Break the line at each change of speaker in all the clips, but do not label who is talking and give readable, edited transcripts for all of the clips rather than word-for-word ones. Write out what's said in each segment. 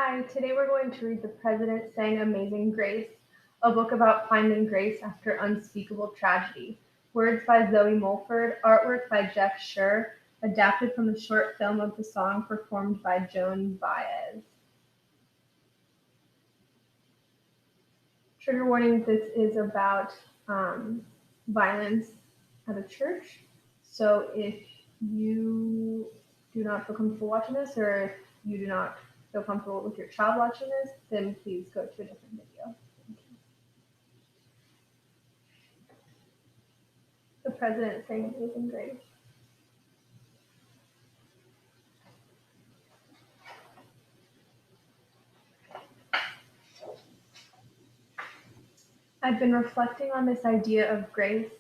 Hi, today we're going to read The President Sang Amazing Grace, a book about finding grace after unspeakable tragedy. Words by Zoe Mulford, artwork by Jeff Scher, adapted from the short film of the song performed by Joan Baez. Trigger warning, this is about violence at a church. So if you do not feel comfortable watching this, or if you do not feel comfortable with your child watching this, then please go to a different video. Thank you. The President Sang Amazing Grace. I've been reflecting on this idea of grace,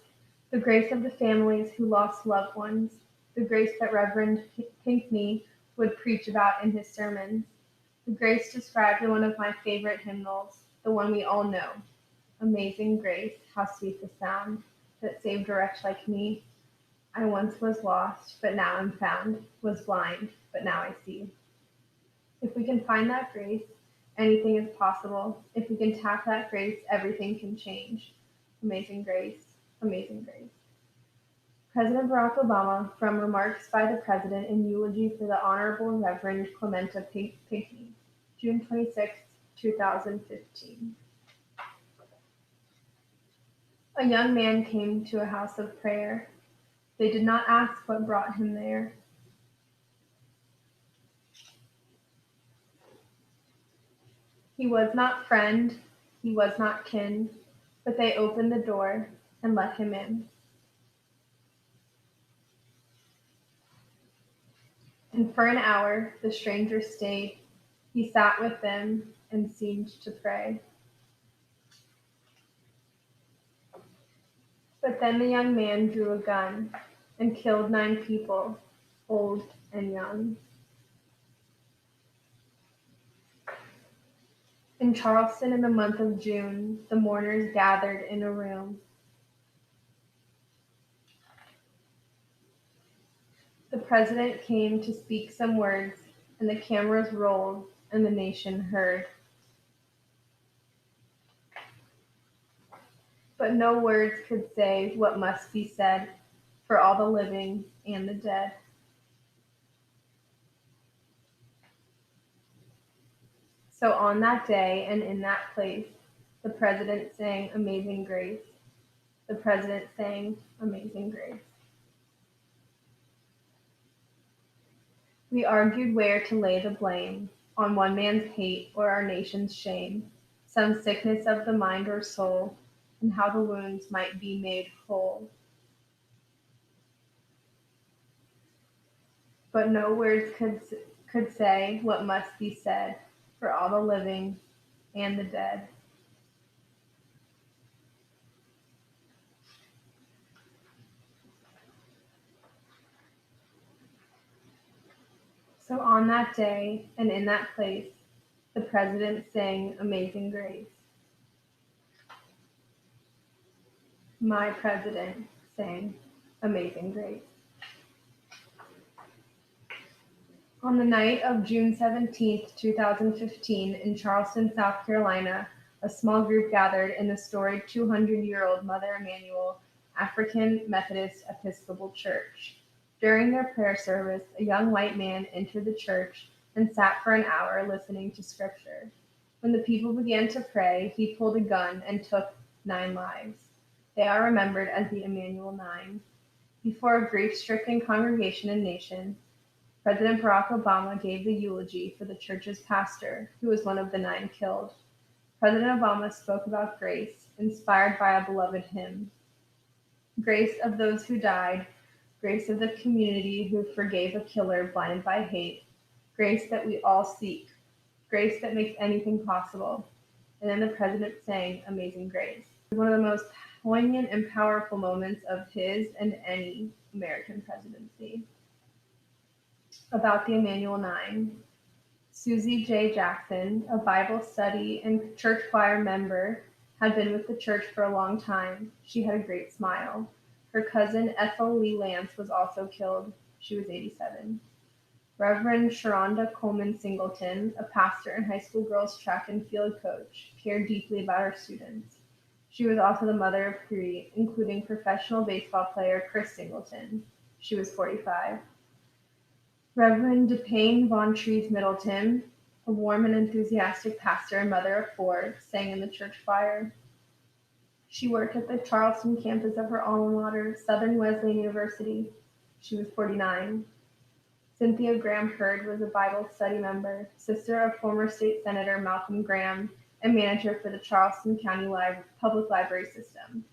the grace of the families who lost loved ones, the grace that Reverend Pinckney would preach about in his sermons, the grace described in one of my favorite hymnals, the one we all know. Amazing grace, how sweet the sound that saved a wretch like me. I once was lost, but now am found, was blind, but now I see. If we can find that grace, anything is possible. If we can tap that grace, everything can change. Amazing grace, amazing grace. President Barack Obama, from Remarks by the President in Eulogy for the Honorable Reverend Clementa Pinckney, June 26, 2015. A young man came to a house of prayer. They did not ask what brought him there. He was not friend, he was not kin, but they opened the door and let him in. And for an hour the stranger stayed. He sat with them and seemed to pray. But then the young man drew a gun and killed 9 people, old and young. In Charleston in the month of June, the mourners gathered in a room. The president came to speak some words, and the cameras rolled, and the nation heard. But no words could say what must be said for all the living and the dead. So on that day and in that place, the president sang Amazing Grace. The president sang Amazing Grace. We argued where to lay the blame, on one man's hate or our nation's shame, some sickness of the mind or soul, and how the wounds might be made whole. But no words could say what must be said for all the living and the dead. So on that day and in that place, the president sang Amazing Grace. My president sang Amazing Grace. On the night of June 17, 2015, in Charleston, South Carolina, a small group gathered in the storied 200-year-old Mother Emanuel African Methodist Episcopal Church. During their prayer service, a young white man entered the church and sat for an hour listening to scripture. When the people began to pray, he pulled a gun and took 9 lives. They are remembered as the Emanuel 9. Before a grief-stricken congregation and nation, President Barack Obama gave the eulogy for the church's pastor, who was one of the 9 killed. President Obama spoke about grace, inspired by a beloved hymn. Grace of those who died, grace of the community who forgave a killer blinded by hate, grace that we all seek, grace that makes anything possible. And then the president sang Amazing Grace. One of the most poignant and powerful moments of his and any American presidency. About the Emanuel 9. Susie J. Jackson, a Bible study and church choir member, had been with the church for a long time. She had a great smile. Her cousin Ethel Lee Lance was also killed. She was 87. Reverend Sharonda Coleman Singleton, a pastor and high school girls track and field coach, cared deeply about her students. She was also the mother of three, including professional baseball player Chris Singleton. She was 45. Reverend DePayne Von Trees Middleton, a warm and enthusiastic pastor and mother of four, sang in the church choir. She worked at the Charleston campus of her alma mater, Southern Wesleyan University. She was 49. Cynthia Graham Hurd was a Bible study member, sister of former state senator Malcolm Graham, and manager for the Charleston County Public Library System.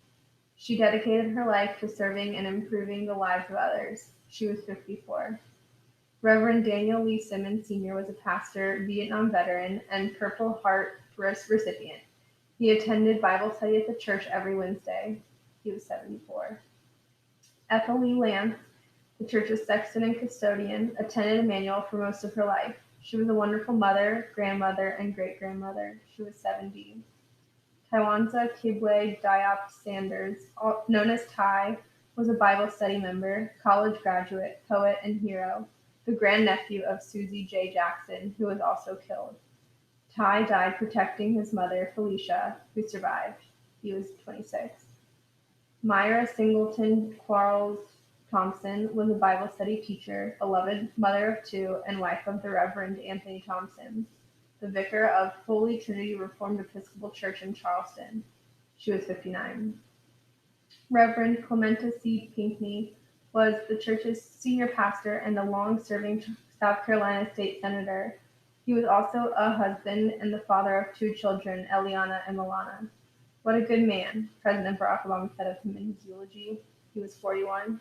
She dedicated her life to serving and improving the lives of others. She was 54. Reverend Daniel Lee Simmons Sr. was a pastor, Vietnam veteran, and Purple Heart recipient. He attended Bible study at the church every Wednesday. He was 74. Ethel Lee Lance, the church's sexton and custodian, attended Emmanuel for most of her life. She was a wonderful mother, grandmother, and great-grandmother. She was 70. Tywanza Kibwe Diop Sanders, known as Ty, was a Bible study member, college graduate, poet, and hero, the grandnephew of Susie J. Jackson, who was also killed. Ty died protecting his mother, Felicia, who survived. He was 26. Myra Singleton Quarles Thompson was a Bible study teacher, beloved mother of two, and wife of the Reverend Anthony Thompson, the vicar of Holy Trinity Reformed Episcopal Church in Charleston. She was 59. Reverend Clementa C. Pinckney was the church's senior pastor and a long-serving South Carolina state senator. He was also a husband and the father of two children, Eliana and Milana. What a good man, President Barack Obama said of him in his eulogy. He was 41.